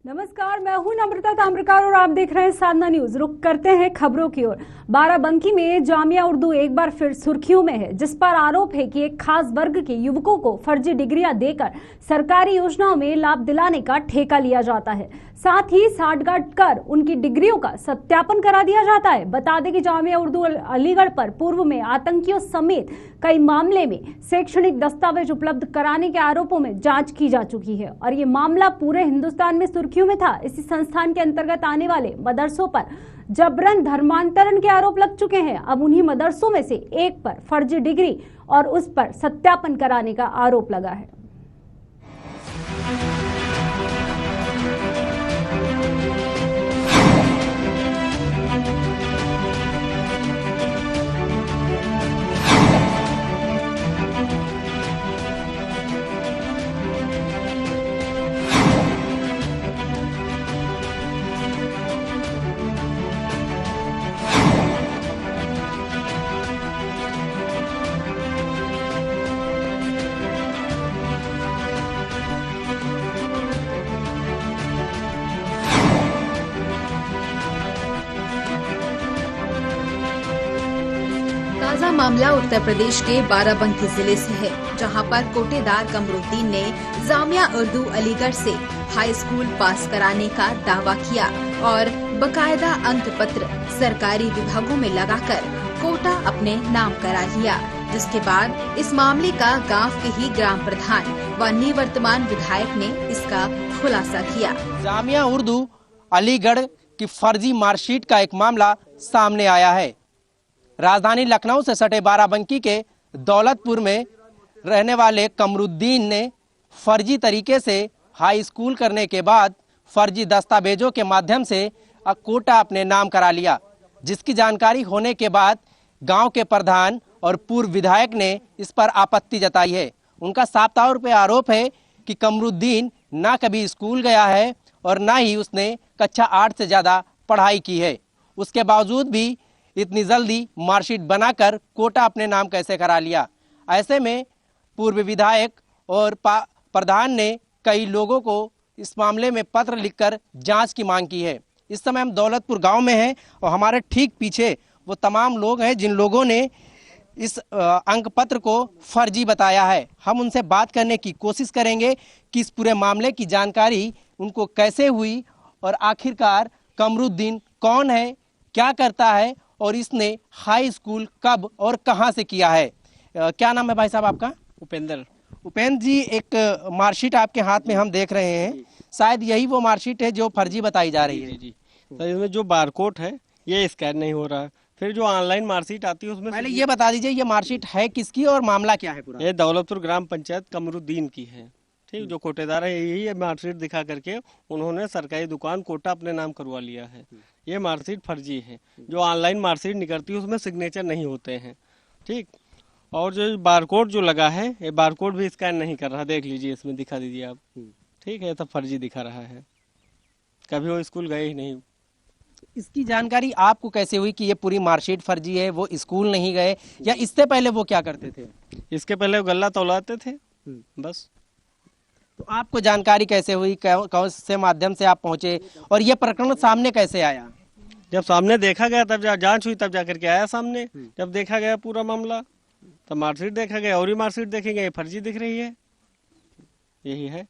नमस्कार, मैं हूं नम्रता ताम्रकार और आप देख रहे हैं साधना न्यूज। रुक करते हैं खबरों की ओर। बाराबंकी में जामिया उर्दू एक बार फिर सुर्खियों में है, जिस पर आरोप है कि एक खास वर्ग के युवकों को फर्जी डिग्रियां देकर सरकारी योजनाओं में लाभ दिलाने का ठेका लिया जाता है। साथ ही साठगांठ कर उनकी डिग्रियों का सत्यापन करा दिया जाता है। बता दें कि जामिया उर्दू अलीगढ़ पर पूर्व में आतंकियों समेत कई मामले में शैक्षणिक दस्तावेज उपलब्ध कराने के आरोपों में जांच की जा चुकी है और ये मामला पूरे हिंदुस्तान में सुर्खियों में था। इसी संस्थान के अंतर्गत आने वाले मदरसों पर जबरन धर्मांतरण के आरोप लग चुके हैं। अब उन्हीं मदरसों में से एक पर फर्जी डिग्री और उस पर सत्यापन कराने का आरोप लगा है। ताजा मामला उत्तर प्रदेश के बाराबंकी जिले से है, जहां पर कोटेदार कमरुद्दीन ने जामिया उर्दू अलीगढ़ से हाई स्कूल पास कराने का दावा किया और बकायदा अंक पत्र सरकारी विभागों में लगाकर कोटा अपने नाम करा लिया। जिसके बाद इस मामले का गांव के ही ग्राम प्रधान व निवर्तमान विधायक ने इसका खुलासा किया। जामिया उर्दू अलीगढ़ की फर्जी मार्कशीट का एक मामला सामने आया है। राजधानी लखनऊ से सटे बाराबंकी के दौलतपुर में रहने वाले कमरुद्दीन ने फर्जी तरीके से हाई स्कूल करने के बाद फर्जी दस्तावेजों के माध्यम से कोटा अपने नाम करा लिया, जिसकी जानकारी होने के बाद गांव के प्रधान और पूर्व विधायक ने इस पर आपत्ति जताई है। उनका साफ तौर पे आरोप है कि कमरुद्दीन ना कभी स्कूल गया है और ना ही उसने कक्षा 8 से ज़्यादा पढ़ाई की है। उसके बावजूद भी इतनी जल्दी मार्कशीट बनाकर कोटा अपने नाम कैसे करा लिया। ऐसे में पूर्व विधायक और प्रधान ने कई लोगों को इस मामले में पत्र लिखकर जांच की मांग की है। इस समय हम दौलतपुर गांव में हैं और हमारे ठीक पीछे वो तमाम लोग हैं जिन लोगों ने इस अंक पत्र को फर्जी बताया है। हम उनसे बात करने की कोशिश करेंगे कि इस पूरे मामले की जानकारी उनको कैसे हुई और आखिरकार कमरुद्दीन कौन है, क्या करता है और इसने हाई स्कूल कब और कहां से किया है। क्या नाम है भाई साहब आपका? उपेंद्र जी, एक मार्कशीट आपके हाथ में हम देख रहे हैं, शायद यही वो मार्कशीट है जो फर्जी बताई जा रही है। जी तो इसमें जो बारकोड है ये स्कैन नहीं हो रहा है। फिर जो ऑनलाइन मार्कशीट आती है उसमें पहले ये बता दीजिए ये मार्कशीट है किसकी और मामला क्या है पूरा? ये दौलतपुर ग्राम पंचायत कमरुद्दीन की है। ठीक, जो कोटेदार है यही मार्कशीट दिखा करके उन्होंने सरकारी दुकान कोटा अपने नाम करवा लिया है। ये मार्कशीट फर्जी है। जो ऑनलाइन मार्कशीट निकलती है उसमें सिग्नेचर नहीं होते हैं। ठीक, और जो बारकोड जो लगा है ये बारकोड भी स्कैन नहीं कर रहा, देख लीजिए इसमें दिखा दीजिए आप। ठीक है, तो फर्जी दिखा रहा है, कभी वो स्कूल गए ही नहीं। इसकी जानकारी आपको कैसे हुई कि ये पूरी मार्कशीट फर्जी है? वो स्कूल नहीं गए या इससे पहले वो क्या करते थे? इसके पहले वो गल्ला तौलाते थे बस। तो आपको जानकारी कैसे हुई, कौन से माध्यम से आप पहुंचे और ये प्रकरण सामने कैसे आया? जब सामने देखा गया तब जांच हुई, तब जाकर के आया सामने। जब देखा गया पूरा मामला तब मार्कशीट देखा गया और ही मार्कशीट देखेंगे ये फर्जी दिख रही है, यही है।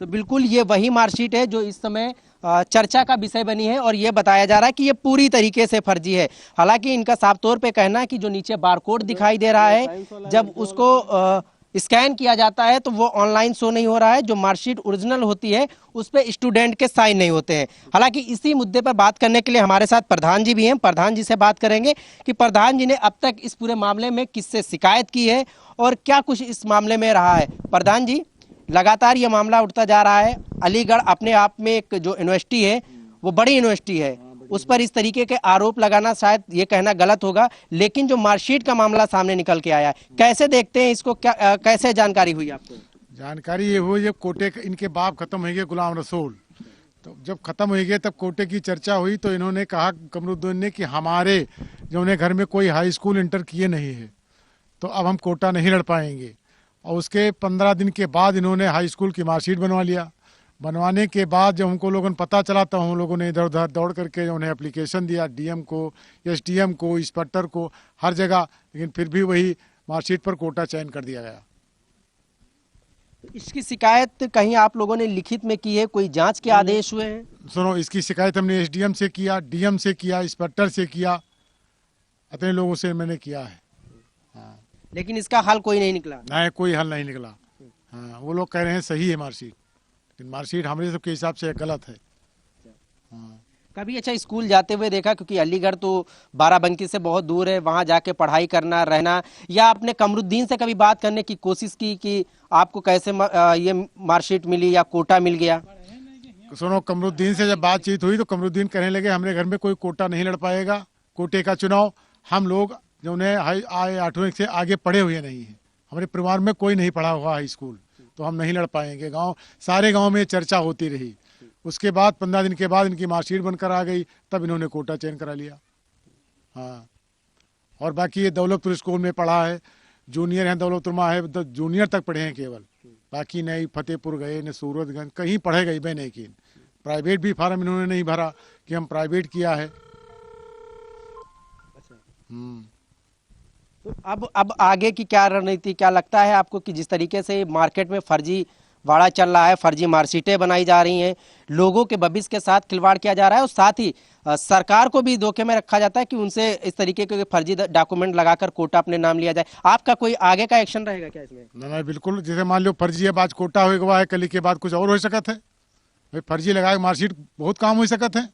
तो बिल्कुल ये वही मार्कशीट है जो इस समय चर्चा का विषय बनी है और ये बताया जा रहा है कि ये पूरी तरीके से फर्जी है। हालांकि इनका साफ तौर पे कहना है कि जो नीचे बारकोड दिखाई दे रहा है, जब उसको स्कैन किया जाता है तो वो ऑनलाइन शो नहीं हो रहा है। जो मार्कशीट ओरिजिनल होती है उस पे स्टूडेंट के साइन नहीं होते हैं। हालांकि इसी मुद्दे पर बात करने के लिए हमारे साथ प्रधान जी भी हैं। प्रधान जी से बात करेंगे कि प्रधान जी ने अब तक इस पूरे मामले में किससे शिकायत की है और क्या कुछ इस मामले में रहा है। प्रधान जी, लगातार ये मामला उठता जा रहा है। अलीगढ़ अपने आप में एक जो यूनिवर्सिटी है वो बड़ी यूनिवर्सिटी है, उस पर इस तरीके के आरोप लगाना शायद ये कहना गलत होगा, लेकिन जो मार्कशीट का मामला सामने निकल के आया है, कैसे देखते हैं इसको? क्या कैसे जानकारी हुई आपको? जानकारी ये हुई जब कोटे इनके बाप खत्म हो गए गुलाम रसूल, तो जब खत्म हो गए तब कोटे की चर्चा हुई तो इन्होंने कहा कमरुद्दीन ने कि हमारे जो उन्हें घर में कोई हाई स्कूल इंटर किए नहीं है तो अब हम कोटा नहीं लड़ पाएंगे। और उसके 15 दिन के बाद इन्होंने हाई स्कूल की मार्कशीट बनवाने के बाद जब हमको लोगों ने पता चला तो हम लोगों ने इधर उधर दौड़ करके उन्हें एप्लीकेशन दिया, डीएम को, एसडीएम को, इंस्पेक्टर को, हर जगह, लेकिन फिर भी वही मार्कशीट पर कोटा चयन कर दिया गया। इसकी शिकायत कहीं आप लोगों ने लिखित में की है? कोई जांच के आदेश हुए हैं? सुनो, इसकी शिकायत हमने एसडीएम से किया, डीएम से किया, इंस्पेक्टर से किया, इतने लोगों से मैंने किया है। हाँ। लेकिन इसका हल कोई नहीं निकला? नहीं, कोई हल नहीं निकला। हाँ, वो लोग कह रहे हैं सही है मार्कशीट, लेकिन मार्कशीट हमारे सबके हिसाब से गलत है। हाँ। कभी अच्छा स्कूल जाते हुए देखा? क्योंकि अलीगढ़ तो बाराबंकी से बहुत दूर है, वहां जाके पढ़ाई करना, रहना, या आपने कमरुद्दीन से कभी बात करने की कोशिश की कि आपको कैसे ये मार्कशीट मिली या कोटा मिल गया? सुनो, कमरुद्दीन से जब बातचीत हुई तो कमरुद्दीन कहने लगे हमारे घर में कोई कोटा नहीं लड़ पाएगा, कोटे का चुनाव, हम लोग जो उन्हें 8वीं से आगे पढ़े हुए नहीं हैं, हमारे परिवार में कोई नहीं पढ़ा हुआ हाई स्कूल, तो हम नहीं लड़ पाएंगे। सारे गाँव में चर्चा होती रही। उसके बाद 15 दिन के बाद इनकी मार्कशीट बनकर आ गई, तब इन्होंने कोटा चयन करा लिया। हाँ, और बाकी ये दौलतपुर स्कूल में पढ़ा है, जूनियर है, दौलतपुर में है, तो जूनियर तक पढ़े हैं केवल, बाकी नहीं फतेहपुर गए, न सूरतगंज, कहीं पढ़े गए भी नहीं। कि प्राइवेट भी फार्म इन्होंने नहीं भरा कि हम प्राइवेट किया है। तो अब आगे की क्या रणनीति, क्या लगता है आपको कि जिस तरीके से मार्केट में फर्जी वाड़ा चल रहा है, फर्जी मार्कशीटें बनाई जा रही हैं, लोगों के भविष्य के साथ खिलवाड़ किया जा रहा है, और साथ ही सरकार को भी धोखे में रखा जाता है कि उनसे इस तरीके के फर्जी डॉक्यूमेंट लगाकर कोटा अपने नाम लिया जाए, आपका कोई आगे का एक्शन रहेगा क्या इसमें? नहीं, बिल्कुल। जैसे मान लो फर्जी है, आज कोटा होगा है, कल के बाद कुछ और हो सकता है भाई। फर्जी लगा के मार्कशीट बहुत काम हो सकता है,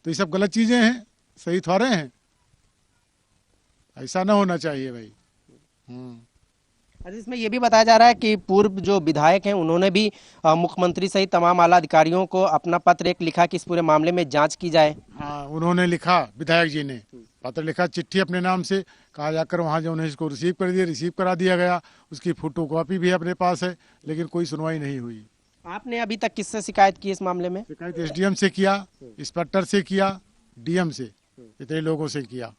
तो ये सब गलत चीजें हैं, सही थोड़े हैं, ऐसा ना होना चाहिए भाई। इसमें यह भी बताया जा रहा है कि पूर्व जो विधायक हैं उन्होंने भी मुख्यमंत्री सहित तमाम आला अधिकारियों को अपना पत्र एक लिखा कि इस पूरे मामले में जांच की जाए। हाँ, उन्होंने लिखा, विधायक जी ने पत्र लिखा, चिट्ठी अपने नाम से, कहा जाकर वहाँ जो उन्हें इसको रिसीव करा दिया गया। उसकी फोटोकॉपी भी अपने पास है, लेकिन कोई सुनवाई नहीं हुई। आपने अभी तक किससे शिकायत की इस मामले में? शिकायत एसडीएम से किया, इंस्पेक्टर से किया, डीएम से, इतने लोगों से किया।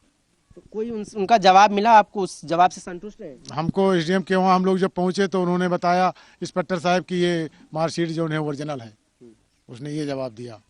तो कोई उनका जवाब मिला? आपको उस जवाब से संतुष्ट है? हमको एसडीएम के वहाँ हम लोग जब पहुंचे तो उन्होंने बताया इंस्पेक्टर साहब की ये मार्कशीट जो है ओरिजिनल है, उसने ये जवाब दिया।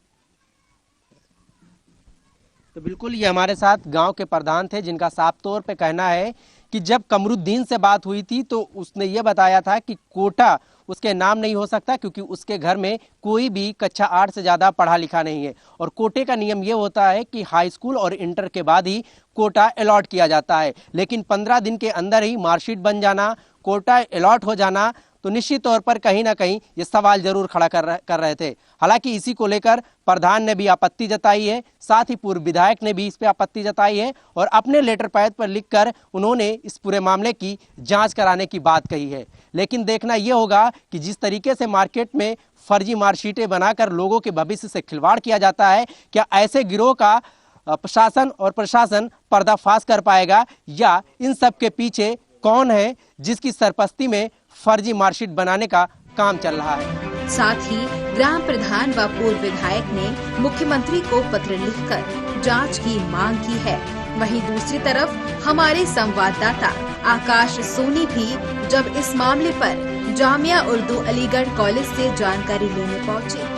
तो बिल्कुल ये हमारे साथ गांव के प्रधान थे, जिनका साफ तौर पे कहना है कि जब कमरुद्दीन से बात हुई थी तो उसने ये बताया था कि कोटा उसके नाम नहीं हो सकता, क्योंकि उसके घर में कोई भी कक्षा 8 से ज़्यादा पढ़ा लिखा नहीं है, और कोटे का नियम ये होता है कि हाई स्कूल और इंटर के बाद ही कोटा अलॉट किया जाता है। लेकिन 15 दिन के अंदर ही मार्कशीट बन जाना, कोटा अलॉट हो जाना, तो निश्चित तौर पर कहीं ना कहीं ये सवाल जरूर खड़ा कर रहे थे। हालांकि इसी को लेकर प्रधान ने भी आपत्ति जताई है, साथ ही पूर्व विधायक ने भी इस पे आपत्ति जताई है, और अपने लेटर पैड पर लिखकर उन्होंने इस पूरे मामले की जांच कराने की बात कही है। लेकिन देखना यह होगा कि जिस तरीके से मार्केट में फर्जी मार्कशीटें बनाकर लोगों के भविष्य से खिलवाड़ किया जाता है, क्या ऐसे गिरोह का प्रशासन पर्दाफाश कर पाएगा, या इन सब के पीछे कौन है जिसकी सरपस्ती में फर्जी मार्कशीट बनाने का काम चल रहा है। साथ ही ग्राम प्रधान व पूर्व विधायक ने मुख्यमंत्री को पत्र लिखकर जांच की मांग की है। वहीं दूसरी तरफ हमारे संवाददाता आकाश सोनी भी जब इस मामले पर जामिया उर्दू अलीगढ़ कॉलेज से जानकारी लेने पहुंचे।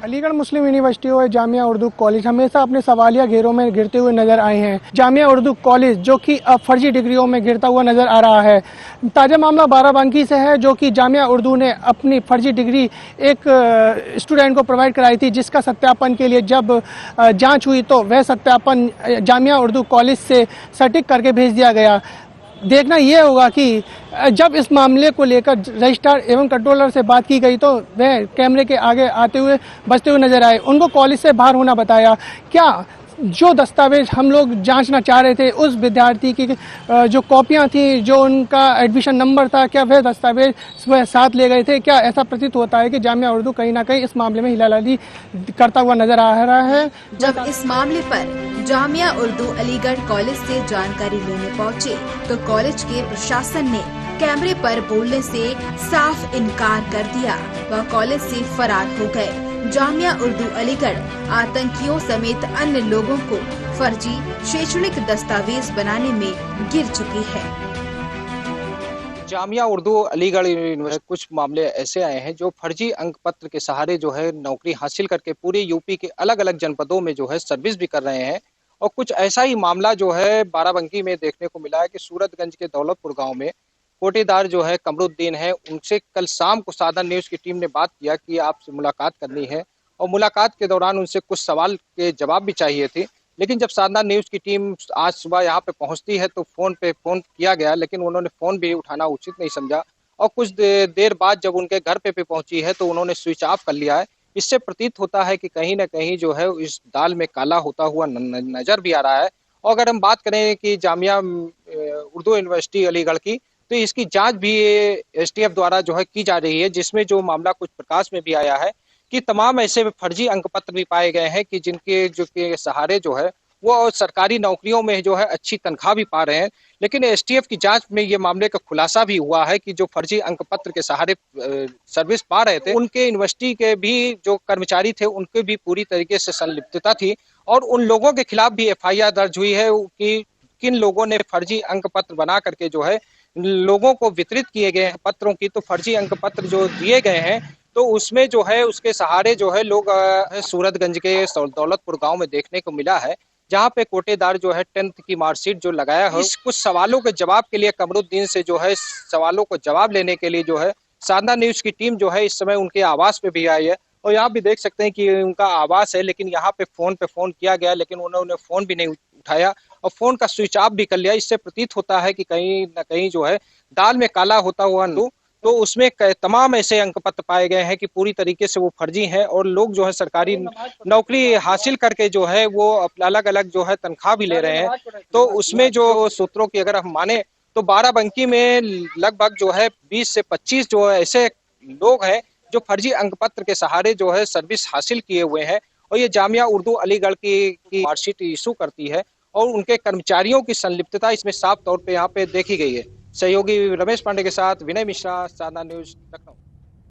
अलीगढ़ मुस्लिम यूनिवर्सिटी और जामिया उर्दू कॉलेज हमेशा अपने सवालिया घेरों में गिरते हुए नजर आए हैं। जामिया उर्दू कॉलेज जो कि अब फर्जी डिग्रियों में गिरता हुआ नजर आ रहा है। ताजा मामला बाराबंकी से है, जो कि जामिया उर्दू ने अपनी फर्जी डिग्री एक स्टूडेंट को प्रोवाइड कराई थी, जिसका सत्यापन के लिए जब जांच हुई तो वह सत्यापन जामिया उर्दू कॉलेज से सटीक करके भेज दिया गया। देखना यह होगा कि जब इस मामले को लेकर रजिस्ट्रार एवं कंट्रोलर से बात की गई तो वह कैमरे के आगे आते हुए बचते हुए नजर आए। उनको कॉलेज से बाहर होना बताया। क्या जो दस्तावेज हम लोग जांचना चाह रहे थे, उस विद्यार्थी की जो कॉपियां थी, जो उनका एडमिशन नंबर था, क्या वह दस्तावेज वह साथ ले गए थे? क्या ऐसा प्रतीत होता है कि जामिया उर्दू कहीं ना कहीं इस मामले में हिलालाली करता हुआ नजर आ रहा है। जब इस मामले पर जामिया उर्दू अलीगढ़ कॉलेज से जानकारी लेने पहुंचे तो कॉलेज के प्रशासन ने कैमरे पर बोलने से साफ इनकार कर दिया व कॉलेज से फरार हो गए। जामिया उर्दू अलीगढ़ आतंकियों समेत अन्य लोगों को फर्जी शैक्षणिक दस्तावेज बनाने में गिर चुकी है। जामिया उर्दू अलीगढ़ यूनिवर्सिटी कुछ मामले ऐसे आए हैं जो फर्जी अंक पत्र के सहारे जो है नौकरी हासिल करके पूरे यूपी के अलग अलग जनपदों में जो है सर्विस भी कर रहे हैं। और कुछ ऐसा ही मामला जो है बाराबंकी में देखने को मिला है कि सूरतगंज के दौलतपुर गांव में कोटेदार जो है कमरुद्दीन है, उनसे कल शाम को साधन न्यूज की टीम ने बात किया कि आपसे मुलाकात करनी है और मुलाकात के दौरान उनसे कुछ सवाल के जवाब भी चाहिए थे। लेकिन जब साधना न्यूज की टीम आज सुबह यहाँ पे पहुंचती है तो फोन किया गया, लेकिन उन्होंने फोन भी उठाना उचित नहीं समझा और कुछ देर बाद जब उनके घर पे पहुंची है तो उन्होंने स्विच ऑफ कर लिया है। इससे प्रतीत होता है कि कहीं ना कहीं जो है इस दाल में काला होता हुआ नजर भी आ रहा है। और अगर हम बात करें कि जामिया उर्दू यूनिवर्सिटी अलीगढ़ की, तो इसकी जांच भी एसटीएफ द्वारा जो है की जा रही है, जिसमें जो मामला कुछ प्रकाश में भी आया है कि तमाम ऐसे फर्जी अंक पत्र भी पाए गए हैं कि जिनके जो के सहारे जो है वो सरकारी नौकरियों में जो है अच्छी तनख्वाह भी पा रहे हैं। लेकिन एसटीएफ की जांच में ये मामले का खुलासा भी हुआ है कि जो फर्जी अंक पत्र के सहारे सर्विस पा रहे थे, उनके यूनिवर्सिटी के भी जो कर्मचारी थे उनके भी पूरी तरीके से संलिप्तता थी और उन लोगों के खिलाफ भी एफआईआर दर्ज हुई है कि किन लोगों ने फर्जी अंक पत्र बना करके जो है लोगों को वितरित किए गए हैं पत्रों की। तो फर्जी अंक पत्र जो दिए गए हैं तो उसमें जो है उसके सहारे जो है लोग सूरतगंज के दौलतपुर गांव में देखने को मिला है, जहां पे कोटेदार जो है 10th की मार्कशीट जो लगाया है। इस कुछ सवालों के जवाब के लिए कमरुद्दीन से जो है सवालों को जवाब लेने के लिए जो है साधना न्यूज की टीम जो है इस समय उनके आवास पे भी आई है। और यहाँ भी देख सकते हैं कि उनका आवास है, लेकिन यहाँ पे फोन किया गया लेकिन उन्होंने फोन भी नहीं उठाया और फोन का स्विच ऑफ भी कर लिया। इससे प्रतीत होता है कि कहीं ना कहीं जो है दाल में काला होता हुआ तो उसमें तमाम ऐसे अंक पत्र पाए गए हैं कि पूरी तरीके से वो फर्जी हैं और लोग जो है सरकारी नौकरी हासिल करके जो है वो अलग अलग जो है तनख्वाह भी ले रहे हैं। तो उसमें जो सूत्रों की अगर हम माने तो बाराबंकी में लगभग जो है 20 से 25 जो ऐसे लोग हैं जो फर्जी अंक पत्र के सहारे जो है सर्विस हासिल किए हुए हैं। और ये जामिया उर्दू अलीगढ़ की मार्कशीट इशू करती है और उनके कर्मचारियों की संलिप्तता इसमें साफ तौर पे यहाँ पे देखी गई है। सहयोगी रमेश पांडे के साथ विनय मिश्रा, साधना न्यूज।